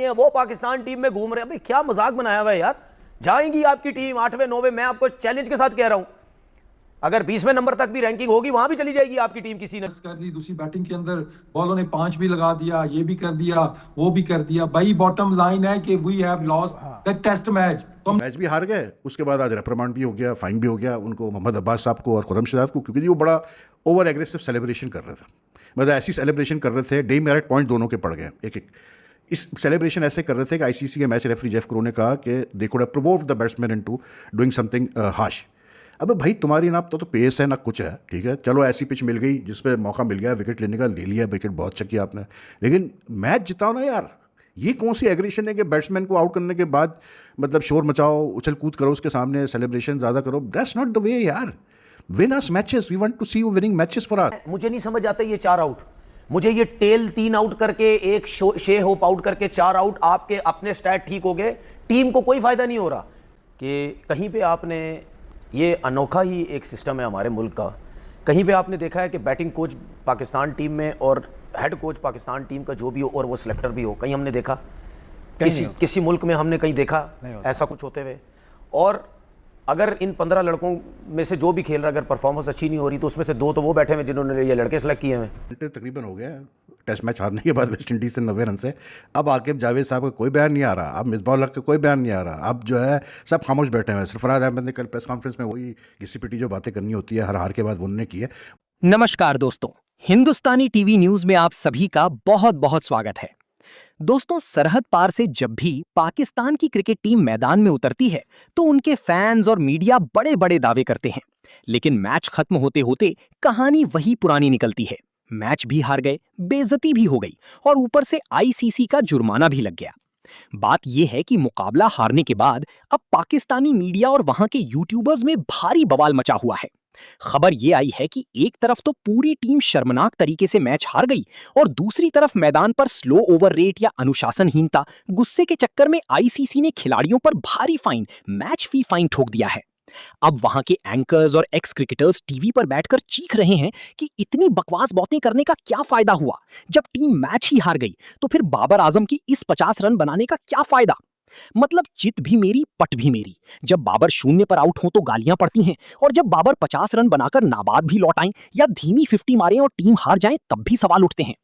है, वो पाकिस्तान टीम में घूम रहे हैं। भाई क्या मजाक बनाया हुआ है यार। जाएंगी आपकी टीम 8वें 9वें, मैं आपको चैलेंज के साथ कह रहा हूं, अगर 20वें नंबर तक भी रैंकिंग होगी वहां भी चली जाएगी आपकी टीम। किसी ने कर दी दूसरी बैटिंग के अंदर, बॉलों ने 5 भी लगा दिया, ये भी कर दिया, वो भी कर दिया। भाई बॉटम लाइन है कि we have lost the test match. तो मैच भी हार गए, उसके बाद आज रिप्रिमांड भी हो गया, फाइन भी हो गया उनको, मोहम्मद अब्बास साहब को और खुर्रम शहजाद को, क्योंकि वो बड़ा ओवर एग्रेसिव सेलिब्रेशन कर रहे थे। मतलब ऐसी सेलिब्रेशन कर रहे थे, डीमेरिट पॉइंट दोनों के पड़ गए एक एक। इस सेलिब्रेशन ऐसे कर रहे थे कि आईसीसी के मैच रेफरी जेफ क्रो ने कहा कि they could have provoked the batsman into doing something harsh. अब भाई तुम्हारी ना तो पेस है ना कुछ है, ठीक है, चलो ऐसी पिच मिल गई जिसपे मौका मिल गया विकेट लेने का, ले लिया विकेट, बहुत अच्छा किया आपने, लेकिन मैच जिताओ ना यार। ये कौन सी एग्रेशन है कि बैट्समैन को आउट करने के बाद मतलब शोर मचाओ, उछल कूद करो उसके सामने, सेलिब्रेशन ज़्यादा करो। दैट्स नॉट द वे यार। Win us matches, we want to see you winning matches for us. मुझे नहीं समझ आता ये 4 आउट, मुझे ये टेल 3 आउट करके, एक शे होप आउट करके 4 आउट, आपके अपने स्टैट ठीक हो गए, टीम को कोई फायदा नहीं हो रहा। कि कहीं पे आपने, ये अनोखा ही एक सिस्टम है हमारे मुल्क का, कहीं पे आपने देखा है कि बैटिंग कोच पाकिस्तान टीम में और हेड कोच पाकिस्तान टीम का जो भी हो और वो सिलेक्टर भी हो, कहीं हमने देखा? किसी मुल्क में हमने कहीं देखा ऐसा कुछ होते हुए? और अगर इन 15 लड़कों में से जो भी खेल रहा है, अगर परफॉर्मेंस अच्छी नहीं हो रही तो उसमें से 2 तो वो बैठे हुए जिन्होंने ये लड़के सेलेक्ट किए हैं। तकरीबन हो गया टेस्ट मैच हारने के बाद वेस्ट इंडीज़ से 90 रन से। अब आकिब जावेद साहब का कोई बयान नहीं आ रहा, अब मिसबाह का कोई बयान नहीं आ रहा, अब जो है सब खामोश बैठे हुए हैं। सरफराज अहमद ने कल प्रेस कॉन्फ्रेंस में वही घिसी पिटी जो बातें करनी होती है हर हार के बाद उन्होंने की है। नमस्कार दोस्तों, हिंदुस्तानी टीवी न्यूज में आप सभी का बहुत बहुत स्वागत है। दोस्तों, सरहद पार से जब भी पाकिस्तान की क्रिकेट टीम मैदान में उतरती है तो उनके फैंस और मीडिया बड़े बड़े दावे करते हैं, लेकिन मैच खत्म होते होते कहानी वही पुरानी निकलती है। मैच भी हार गए, बेइज्जती भी हो गई और ऊपर से आईसीसी का जुर्माना भी लग गया। बात यह है कि मुकाबला हारने के बाद अब पाकिस्तानी मीडिया और वहां के यूट्यूबर्स में भारी बवाल मचा हुआ है। खबर ये आई है कि एक तरफ तो पूरी टीम शर्मनाक तरीके से मैच हार गई और दूसरी तरफ मैदान पर स्लो ओवर रेट या अनुशासनहीनता, गुस्से के चक्कर में आईसीसी ने खिलाड़ियों पर भारी फाइन, मैच फी फाइन ठोक दिया है। अब वहां के एंकर्स और एक्स क्रिकेटर्स टीवी पर बैठकर चीख रहे हैं कि इतनी बकवास बातें करने का क्या फायदा हुआ, जब टीम मैच ही हार गई तो फिर बाबर आजम की इस 50 रन बनाने का क्या फायदा। मतलब चित भी मेरी पट भी मेरी। जब बाबर 0 पर आउट हो तो गालियां पड़ती हैं, और जब बाबर 50 रन बनाकर नाबाद भी लौट आएं या धीमी 50 मारें और टीम हार जाए तब भी सवाल उठते हैं।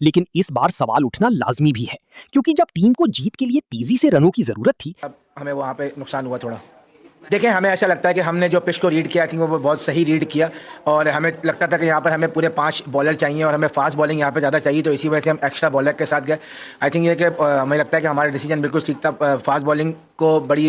लेकिन इस बार सवाल उठना लाजमी भी है, क्योंकि जब टीम को जीत के लिए तेजी से रनों की जरूरत थी, अब हमें वहाँ पे नुकसान हुआ थोड़ा। देखें, हमें ऐसा लगता है कि हमने जो पिच को रीड किया थी वो बहुत सही रीड किया, और हमें लगता था कि यहाँ पर हमें पूरे 5 बॉलर चाहिए और हमें फास्ट बॉलिंग यहाँ पे ज़्यादा चाहिए, तो इसी वजह से हम एक्स्ट्रा बॉलर के साथ गए। आई थिंक ये कि हमें लगता है कि हमारा डिसीजन बिल्कुल ठीक था। फास्ट बॉलिंग को बड़ी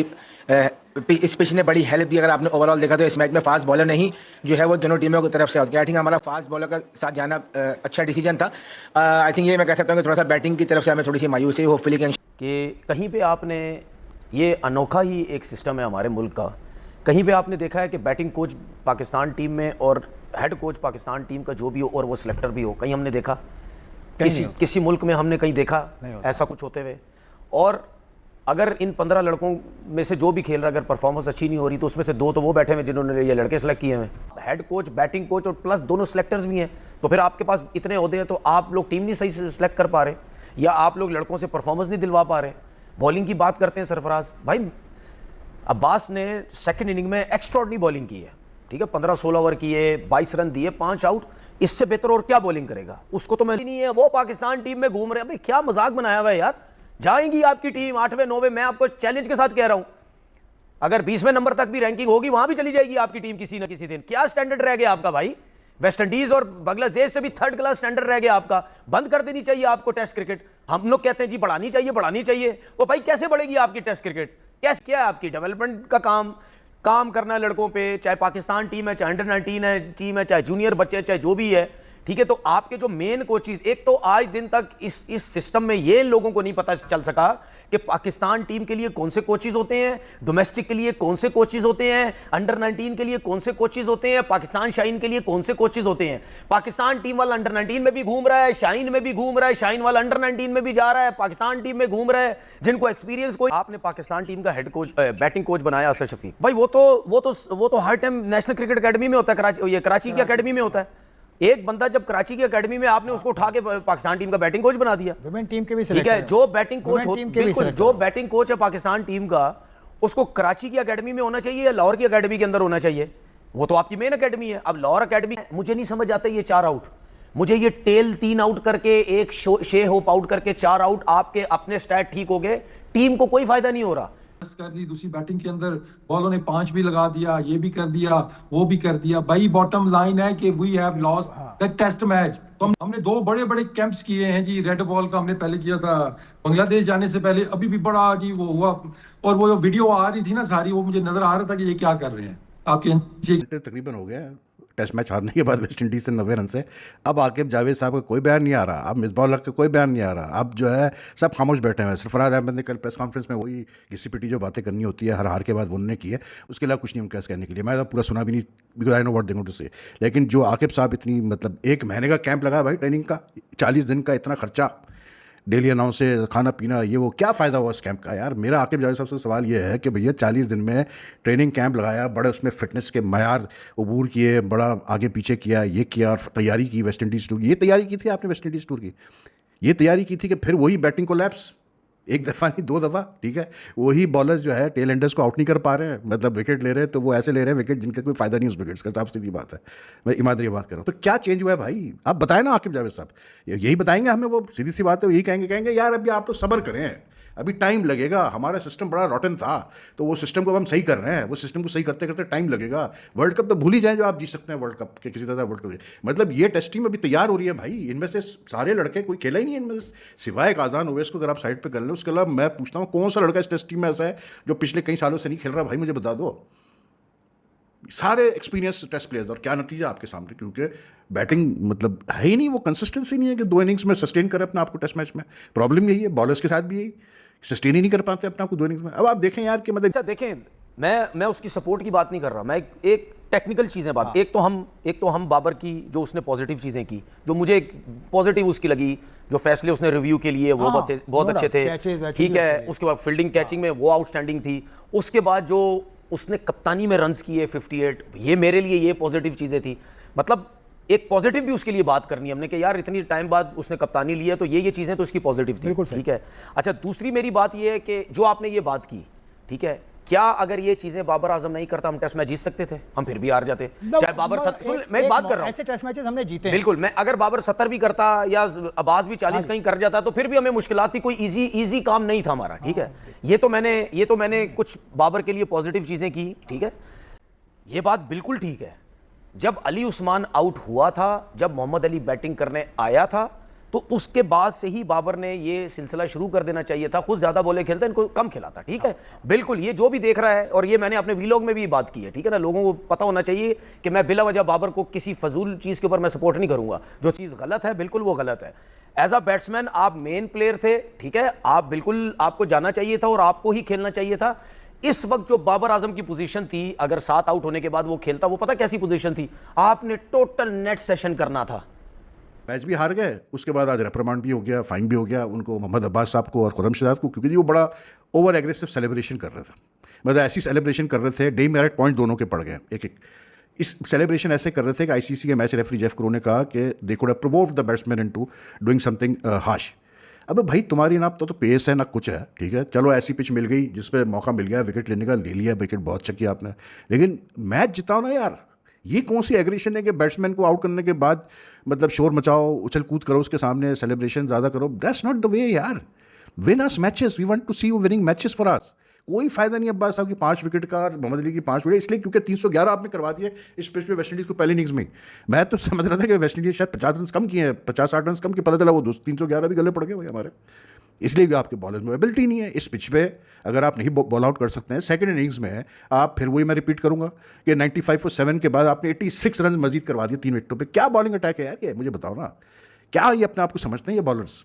इस पिच ने बड़ी हेल्प दी। अगर आपने ओवरऑल देखा तो इस मैच में फास्ट बॉलर नहीं जो है वो दोनों टीमों की तरफ से हो गया। आई थिंक हमारा फास्ट बॉलर के साथ जाना अच्छा डिसीजन था। आई थिंक ये मैं कह सकता हूँ कि थोड़ा सा बैटिंग की तरफ से हमें थोड़ी सी मायूसी हो होपफुली कि कहीं पे आपने, ये अनोखा ही एक सिस्टम है हमारे मुल्क का, कहीं पे आपने देखा है कि बैटिंग कोच पाकिस्तान टीम में और हेड कोच पाकिस्तान टीम का जो भी हो और वो सिलेक्टर भी हो, कहीं हमने देखा? किसी मुल्क में हमने कहीं देखा ऐसा कुछ होते हुए? और अगर इन 15 लड़कों में से जो भी खेल रहा है, अगर परफॉर्मेंस अच्छी नहीं हो रही तो उसमें से 2 तो वो बैठे हुए जिन्होंने ये लड़के सेलेक्ट किए हैं। हेड कोच, बैटिंग कोच और प्लस दोनों सिलेक्टर्स भी हैं, तो फिर आपके पास इतने ओहदे हैं तो आप लोग टीम नहीं सही से सिलेक्ट कर पा रहे, या आप लोग लड़कों से परफॉर्मेंस नहीं दिलवा पा रहे। बॉलिंग की बात करते हैं सरफराज भाई, अब्बास ने सेकंड इनिंग में एक्स्ट्राऑर्डिनरी बॉलिंग की है, ठीक है, 15-16 ओवर किए, 22 रन दिए, 5 आउट, इससे बेहतर और क्या बॉलिंग करेगा? उसको तो मैं नहीं है, वो पाकिस्तान टीम में घूम रहे हैं। भाई क्या मजाक बनाया हुआ है यार। जाएंगी आपकी टीम 8वें 9वें, मैं आपको चैलेंज के साथ कह रहा हूं, अगर 20वें नंबर तक भी रैंकिंग होगी वहां भी चली जाएगी आपकी टीम किसी ना किसी दिन। क्या स्टैंडर्ड रह गया आपका भाई? वेस्ट इंडीज और बांग्लादेश से भी 3rd क्लास स्टैंडर्ड रह गया आपका। बंद कर देनी चाहिए आपको टेस्ट क्रिकेट। हम लोग कहते हैं जी बढ़ानी चाहिए, वो भाई कैसे बढ़ेगी आपकी टेस्ट क्रिकेट? कैसे, क्या है आपकी डेवलपमेंट का काम करना है लड़कों पे, चाहे पाकिस्तान टीम है, चाहे अंडर 19 है टीम है, चाहे जूनियर बच्चे, चाहे जो भी है, ठीक है। तो आपके जो मेन कोचेस, एक तो आज दिन तक इस सिस्टम में ये लोगों को नहीं पता चल सका कि पाकिस्तान टीम के लिए कौन से कोचेस होते हैं, डोमेस्टिक के लिए कौन से कोचेस होते हैं, अंडर 19 के लिए कौन से कोचेस होते हैं, पाकिस्तान शाइन के लिए कौन से कोचेस होते हैं। पाकिस्तान टीम वाला अंडर 19 में भी घूम रहा है, शाइन में भी घूम रहा है, शाइन वाला अंडर 19 में भी जा रहा है, पाकिस्तान टीम में घूम रहा है, जिनको एक्सपीरियंस कोई। आपने पाकिस्तान टीम का हेड कोच, बैटिंग कोच बनाया असर शफीक भाई, वो तो हर टाइम नेशनल क्रिकेट अकेडमी में होता है, कराची की अकेडमी में होता है। एक बंदा जब कराची की एकेडमी में आपने उसको उठा के पाकिस्तान टीम का बैटिंग कोच बना दिया। वुमेन टीम के भी ठीक है, जो बैटिंग कोच हो, बिल्कुल जो बिल्कुल बैटिंग कोच है पाकिस्तान टीम का, उसको कराची की एकेडमी में होना चाहिए या लाहौर की एकेडमी के अंदर होना चाहिए? वो तो आपकी मेन एकेडमी है। अब लाहौर एकेडमी, मुझे नहीं समझ आता ये 4 आउट, मुझे ये टेल 3 आउट करके एक शे होप आउट करके 4 आउट, आपके अपने स्टैट ठीक हो गए, टीम को कोई फायदा नहीं हो रहा। कर दी दूसरी बैटिंग के अंदर, बॉलों ने 5 भी लगा दिया, ये भी कर दिया, वो भी कर दिया। भाई बॉटम लाइन है कि we have lost the test match. तो हमने 2 बड़े बड़े कैंप्स किए हैं जी। रेड बॉल का हमने पहले किया था बांग्लादेश जाने से पहले, अभी भी बड़ा जी वो हुआ। और वो जो वीडियो आ रही थी ना सारी, वो मुझे नजर आ रहा था कि ये क्या कर रहे हैं आपके। तकरीबन हो गया टेस्ट मैच हारने के बाद वेस्ट इंडीज से 90 रन से। अब आकिब जावेद साहब का कोई बयान नहीं आ रहा, अब मिसबाह उल हक का कोई बयान नहीं आ रहा, अब जो है सब खामोश बैठे हुए हैं। सरफराज अहमद ने कल प्रेस कॉन्फ्रेंस में वही घिसी पिटी जो बातें करनी होती है हर हार के बाद वो उन्होंने की है, उसके अलावा कुछ नहीं उनका कहने के लिए। मैं तो पूरा सुना भी नहीं, because I know what they going to say. लेकिन जो आकिब साहब इतनी मतलब 1 महीने का कैंप लगा भाई ट्रेनिंग का, 40 दिन का इतना खर्चा, डेली अनाउंस से खाना पीना, ये वो, क्या फ़ायदा हुआ इस कैंप का यार? मेरा आकिब जावेद साहब से सवाल ये है कि भैया 40 दिन में ट्रेनिंग कैंप लगाया, बड़े उसमें फिटनेस के मयार अबूर किए, बड़ा आगे पीछे किया, ये किया, और तैयारी की वेस्ट इंडीज़ टूर, ये तैयारी की थी आपने वेस्ट इंडीज़ टूर की, ये तैयारी की थी कि फिर वही बैटिंग को लैप्स, 1 दफ़ा नहीं 2 दफ़ा, ठीक है, वही बॉलर्स जो है टेल एंडर्स को आउट नहीं कर पा रहे हैं, मतलब विकेट ले रहे हैं तो वो ऐसे ले रहे हैं विकेट जिनका कोई फ़ायदा नहीं उस विकेट्स का, साफ सीधी बात है, मैं ईमानदारी बात कर रहा हूँ। तो क्या चेंज हुआ है भाई? आप बताएं ना आकिब जावेद साहब, यही बताएंगे हमें, वो सीधी सी बात है, यही कहेंगे यार अभी आप तो सब्र करें, अभी टाइम लगेगा, हमारा सिस्टम बड़ा रॉटन था तो वो सिस्टम को अब हम सही कर रहे हैं, वो सिस्टम को सही करते करते टाइम लगेगा। वर्ल्ड कप तो भूल ही जाएं जो आप जीत सकते हैं वर्ल्ड कप के, किसी तरह वर्ल्ड कप, मतलब ये टेस्ट टीम अभी तैयार हो रही है भाई, इनमें से सारे लड़के कोई खेला ही नहीं है इनमें से, सिवाय एक आज़ान ओवैस को अगर आप साइड पर कर लें, उसके अलावा मैं पूछता हूँ कौन सा लड़का इस टेस्ट टीम में ऐसा है जो पिछले कई सालों से नहीं खेल रहा? भाई मुझे बता दो, सारे एक्सपीरियंस टेस्ट प्लेयर्स, और क्या नतीजा आपके सामने, क्योंकि बैटिंग मतलब है ही नहीं, वो कंसिस्टेंसी नहीं है कि 2 इनिंग्स में सस्टेन करे अपने आपको टेस्ट मैच में। प्रॉब्लम यही है, बॉलर्स के साथ भी यही सस्टेन ही नहीं कर पाते अपने आपको 2 इनिंग्स में। अब आप देखें यार कि मतलब, अच्छा देखें, मैं उसकी सपोर्ट की बात नहीं कर रहा, मैं एक टेक्निकल चीज़ें बात, एक तो हम बाबर की जो उसने पॉजिटिव चीज़ें की, जो मुझे पॉजिटिव उसकी लगी, जो फैसले उसने रिव्यू के लिए वो बहुत अच्छे थे, ठीक है, उसके बाद फील्डिंग कैचिंग में वो आउटस्टैंडिंग थी, उसके बाद जो उसने कप्तानी में रन्स किए 58, ये मेरे लिए ये पॉजिटिव चीज़ें थी। मतलब एक पॉजिटिव भी उसके लिए बात करनी है हमने कि यार इतनी टाइम बाद उसने कप्तानी ली है, तो ये चीज़ें तो इसकी पॉजिटिव थी, ठीक है। अच्छा, दूसरी मेरी बात ये है कि जो आपने ये बात की, ठीक है, क्या अगर ये चीजें बाबर आजम नहीं करता हम टेस्ट मैच जीत सकते थे? हम फिर भी हार जाते, चाहे बाबर मैं एक बात कर रहा हूं, ऐसे टेस्ट मैचेस हमने जीते हैं। बिल्कुल, मैं अगर बाबर 70 भी करता या अब्बास भी 40 कहीं कर जाता तो फिर भी हमें मुश्किलात थी, कोई इजी काम नहीं था हमारा, ठीक है। ये तो मैंने कुछ बाबर के लिए पॉजिटिव चीजें की, ठीक है, ये बात बिल्कुल ठीक है। जब अली उस्मान आउट हुआ था, जब मोहम्मद अली बैटिंग करने आया था, तो उसके बाद से ही बाबर ने ये सिलसिला शुरू कर देना चाहिए था। खुद ज्यादा बॉलें खेलता, इनको कम खिलाता, ठीक है, बिल्कुल। ये जो भी देख रहा है, और ये मैंने अपने वीलॉग में भी बात की है, ठीक है ना, लोगों को पता होना चाहिए कि मैं बिला वजह बाबर को किसी फजूल चीज के ऊपर मैं सपोर्ट नहीं करूंगा। जो चीज गलत है बिल्कुल वो गलत है। एज अ बैट्समैन आप मेन प्लेयर थे, ठीक है, आप बिल्कुल, आपको जाना चाहिए था और आपको ही खेलना चाहिए था। इस वक्त जो बाबर आजम की पोजीशन थी, अगर 7 आउट होने के बाद वो खेलता, वो पता कैसी पोजीशन थी, आपने टोटल नेट सेशन करना था। मैच भी हार गए, उसके बाद आज रिप्रिमांड भी हो गया, फाइन भी हो गया उनको, मोहम्मद अब्बास साहब को और खुरम शहजाद को, क्योंकि वो बड़ा ओवर एग्रेसिव सेलिब्रेशन कर रहे थे, मतलब ऐसी सेलिब्रेशन कर रहे थे, डीमेरिट पॉइंट दोनों के पड़ गए एक एक। इस सेलिब्रेशन ऐसे कर रहे थे कि आईसीसी के मैच रेफरी जेफ क्रो ने कहा कि they could have provoked the batsman into doing something harsh. अब भाई तुम्हारी ना तो पेस है ना कुछ है, ठीक है, चलो ऐसी पिच मिल गई जिसपे मौका मिल गया विकेट लेने का, ले लिया विकेट, बहुत अच्छा किया आपने, लेकिन मैच जिताओ ना यार। ये कौन सी एग्रेशन है कि बैट्समैन को आउट करने के बाद मतलब शोर मचाओ, उछल कूद करो उसके सामने, सेलिब्रेशन ज़्यादा करो, दैट्स नॉट द वे यार। Win us matches, we want to see you winning matches for us. कोई फायदा नहीं अब्बास साहब की 5 विकेट का और मोहम्मद अली की 5 विकेट, इसलिए क्योंकि 311 आपने करवा दिए इस पिच पे वेस्ट इंडीज़ को पहले इनिंग्स में। मैं तो समझ रहा था कि वेस्ट इंडीज़ शायद 50 रन कम किए हैं, 50-60 रन कम किए, पता चला वो 311 भी गले पड़ गए भाई हमारे। इसलिए भी आपके बॉलर्स में एबिलिटी नहीं है इस पिच पे। अगर आप नहीं बॉल आउट कर सकते हैं सेकंड इनिंग्स में, आप फिर वही मैं रिपीट करूंगा कि 95 for 7 के बाद आपने 86 रन मजीद करवा दिए 3 विकेटों पे। क्या बॉलिंग अटैक है यार ये, मुझे बताओ ना, क्या ये अपने आप को समझते हैं ये बॉलर्स?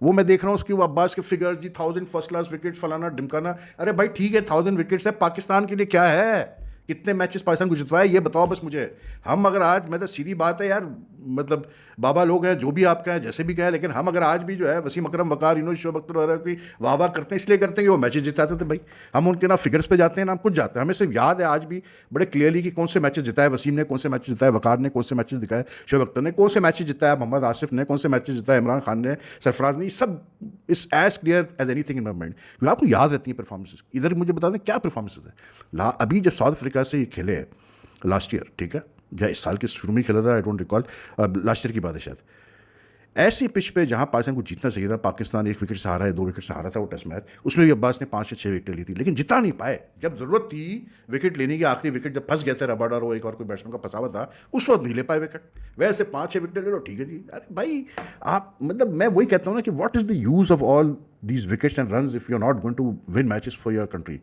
वो मैं देख रहा हूँ उसकी वो अब्बास के फिगर्स जी, 1000 फर्स्ट क्लास विकेट्स फलाना ढिमकाना। अरे भाई ठीक है 1000 विकेट्स है, पाकिस्तान के लिए क्या है, कितने मैचेस पाकिस्तान को जितवाया ये बताओ बस मुझे। हम अगर आज, मैं तो सीधी बात है यार, मतलब बाबा लोग हैं, जो भी आप कहें, जैसे भी कहें, लेकिन हम अगर आज भी जो है वसीम अकरम वकार, शोएब अख्तर वगैरह की वाह वाह करते हैं, इसलिए करते हैं कि वो मैचेस जिताते थे भाई। हम उनके ना फिगर्स पे जाते हैं ना हम कुछ जाते हैं, हमें सिर्फ याद है आज भी बड़े क्लियरली कि कौन से मैचेस जिताए वसीम ने, कौन से मैचेस जिताए वकार ने, कौन से मैचेस जिताए शोएब अख्तर ने, कौन से मैचेस जिताया मोहम्मद आसिफ ने, कौन से मैचेस जिताए इमरान खान ने, सरफराज ने। सब is as clear as anything in my mind, क्योंकि आपको याद रहती है परफॉर्मेंसेज। इधर मुझे बता दें क्या परफॉर्मेंसेज है। अभी जब साउथ अफ्रीका से ये खेले लास्ट ईयर, ठीक है, या इस साल के शुरू में खेला था, I don't recall, last year की बात है शायद, ऐसी पिच पे जहां पाकिस्तान को जीतना चाहिए था, पाकिस्तान 1 विकेट से हारा है, 2 विकेट से हारा था वो टेस्ट मैच, उसमें भी अब्बास ने 5 से 6 विकेट ली थी, लेकिन जिता नहीं पाए। जब जरूरत थी विकेट लेने की, आखिरी विकेट जब फंस गया था रबाडा और एक और कोई बैट्समैन का फंसा हुआ था, उस वक्त नहीं ले पाए विकेट। वैसे 5-6 विकेट ले लो, ठीक है जी। अरे भाई आप, मतलब मैं वही कहता हूँ ना कि what is the use of all these wickets and runs if you are not going to win matches for your country.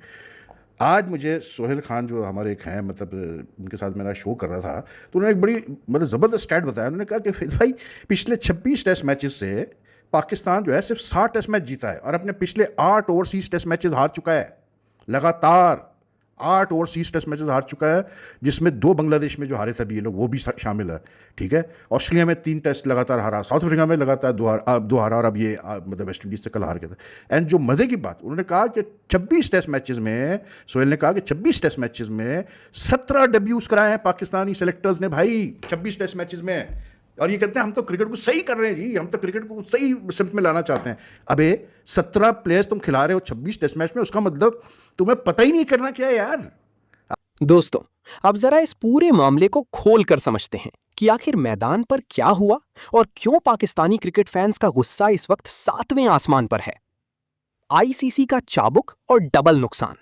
आज मुझे सोहेल खान जो हमारे एक हैं, मतलब उनके साथ मेरा शो कर रहा था, तो उन्होंने एक बड़ी मतलब ज़बरदस्त स्टैट बताया। उन्होंने कहा कि भाई पिछले 26 टेस्ट मैचेस से पाकिस्तान जो है सिर्फ 60 टेस्ट मैच जीता है और अपने पिछले 8 ओवरसीज टेस्ट मैचेस हार चुका है। लगातार 8 ओवरसीज टेस्ट मैचेस हार चुका है, जिसमें 2 बांग्लादेश में जो हारे थे अभी ये लोग, वो भी शामिल है, ठीक है। ऑस्ट्रेलिया में 3 टेस्ट लगातार हारा, साउथ अफ्रीका में लगातार 2 हारा, और अब ये मतलब वेस्ट इंडीज से कल हार गया था। एंड जो मज़े की बात, उन्होंने कहा कि 26 टेस्ट मैचेस में, सोहेल ने कहा कि 26 टेस्ट मैचेस में 17 डेब्यूज कराए हैं पाकिस्तानी सेलेक्टर्स ने भाई, 26 टेस्ट मैचेस में। और ये कहते हैं हम तो क्रिकेट को सही कर रहे हैं जी, हम तो क्रिकेट को सही सिमत में लाना चाहते हैं। अबे 17 प्लेयर्स तुम खिला रहे हो 26 टेस्ट मैच में, उसका मतलब तुम्हें पता ही नहीं करना क्या है यार। दोस्तों, अब जरा इस पूरे मामले को खोल कर समझते हैं कि आखिर मैदान पर क्या हुआ और क्यों पाकिस्तानी क्रिकेट फैंस का गुस्सा इस वक्त 7वें आसमान पर है। आईसीसी का चाबुक और डबल नुकसान।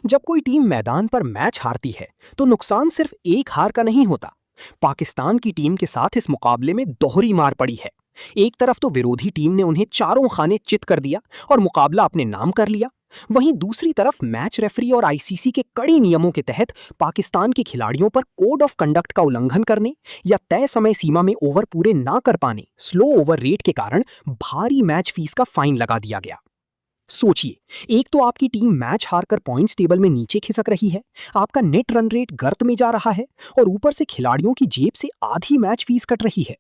जब कोई टीम मैदान पर मैच हारती है तो नुकसान सिर्फ एक हार का नहीं होता। पाकिस्तान की टीम के साथ इस मुकाबले में दोहरी मार पड़ी है। एक तरफ तो विरोधी टीम ने उन्हें चारों खाने चित कर दिया और मुकाबला अपने नाम कर लिया, वहीं दूसरी तरफ मैच रेफरी और आईसीसी के कड़े नियमों के तहत पाकिस्तान के खिलाड़ियों पर कोड ऑफ कंडक्ट का उल्लंघन करने या तय समय सीमा में ओवर पूरे ना कर पाने, स्लो ओवर रेट के कारण भारी मैच फीस का फाइन लगा दिया गया। सोचिए, एक तो आपकी टीम मैच हारकर पॉइंट्स टेबल में नीचे खिसक रही है, आपका नेट रन रेट गर्त में जा रहा है और ऊपर से खिलाड़ियों की जेब से आधी मैच फीस कट रही है।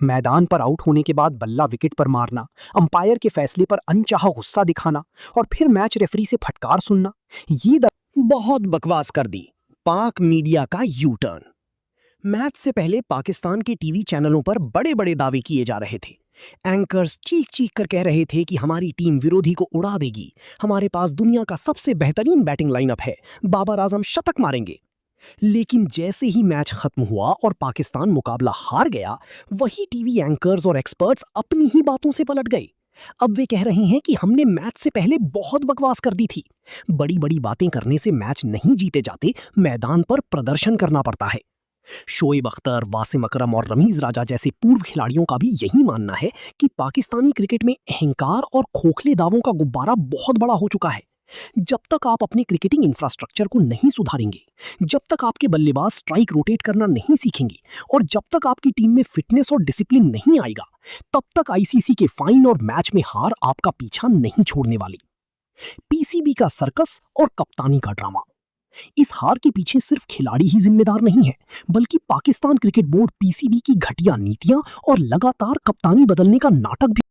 मैदान पर आउट होने के बाद बल्ला विकेट पर मारना, अंपायर के फैसले पर अनचाहा गुस्सा दिखाना और फिर मैच रेफरी से फटकार सुनना, ये बहुत बकवास कर दी पाक मीडिया का यू टर्न। मैच से पहले पाकिस्तान के टीवी चैनलों पर बड़े बड़े दावे किए जा रहे थे। एंकर्स चीख चीख कर कह रहे थे कि हमारी टीम विरोधी को उड़ा देगी, हमारे पास दुनिया का सबसे बेहतरीन बैटिंग लाइनअप है, बाबर आजम शतक मारेंगे। लेकिन जैसे ही मैच खत्म हुआ और पाकिस्तान मुकाबला हार गया, वही टीवी एंकर्स और एक्सपर्ट्स अपनी ही बातों से पलट गए। अब वे कह रहे हैं कि हमने मैच से पहले बहुत बकवास कर दी थी। बड़ी बड़ी बातें करने से मैच नहीं जीते जाते, मैदान पर प्रदर्शन करना पड़ता है। शोएब अख्तर, वासिम अकरम और रमीज राजा जैसे पूर्व खिलाड़ियों का भी यही मानना है कि पाकिस्तानी क्रिकेट में अहंकार और खोखले दावों का गुब्बारा बहुत बड़ा हो चुका है। जब तक आप अपने क्रिकेटिंग इंफ्रास्ट्रक्चर को नहीं सुधारेंगे, जब तक आपके बल्लेबाज स्ट्राइक रोटेट करना नहीं सीखेंगे और जब तक आपकी टीम में फिटनेस और डिसिप्लिन नहीं आएगा, तब तक आईसीसी के फाइन और मैच में हार आपका पीछा नहीं छोड़ने वाली। पीसीबी का सर्कस और कप्तानी का ड्रामा। इस हार के पीछे सिर्फ खिलाड़ी ही जिम्मेदार नहीं है, बल्कि पाकिस्तान क्रिकेट बोर्ड पीसीबी की घटिया नीतियां और लगातार कप्तानी बदलने का नाटक भी